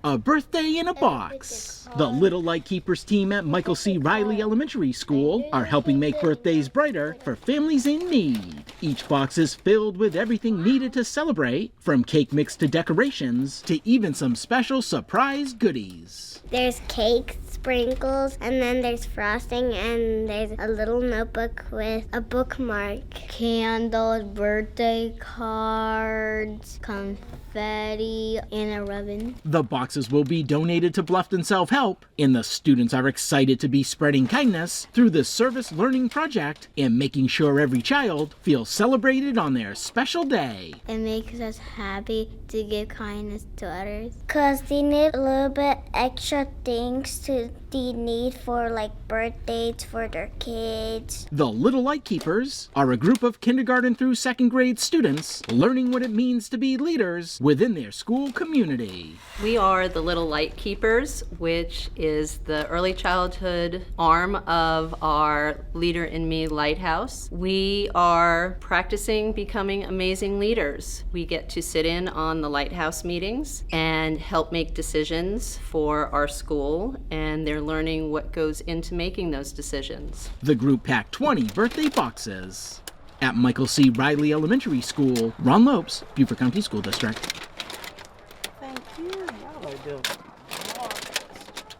A birthday in a box. The Little Light Keepers team at Michael C. Riley Elementary School are helping make birthdays brighter for families in need. Each box is filled with everything needed to celebrate, from cake mix to decorations, to even some special surprise goodies. There's cake, sprinkles, and then there's frosting, and there's a little notebook with a bookmark. Candles, birthday cards, confetti, and a ribbon. The boxes will be donated to Bluffton Self-Help, and the students are excited to be spreading kindness through this service learning project and making sure every child feels celebrated on their special day. It makes us happy to give kindness to others. Because they need a little bit extra things they need for like birthdays for their kids. The Little Light Keepers are a group of kindergarten through second grade students learning what it means to be leaders within their school community. We are the Little Light Keepers, which is the early childhood arm of our Leader in Me Lighthouse. We are practicing becoming amazing leaders. We get to sit in on the Lighthouse meetings and help make decisions for our school, and they're learning what goes into making those decisions. The group packed 20 birthday boxes. At Michael C. Riley Elementary School, Ron Lopes, Beaufort County School District.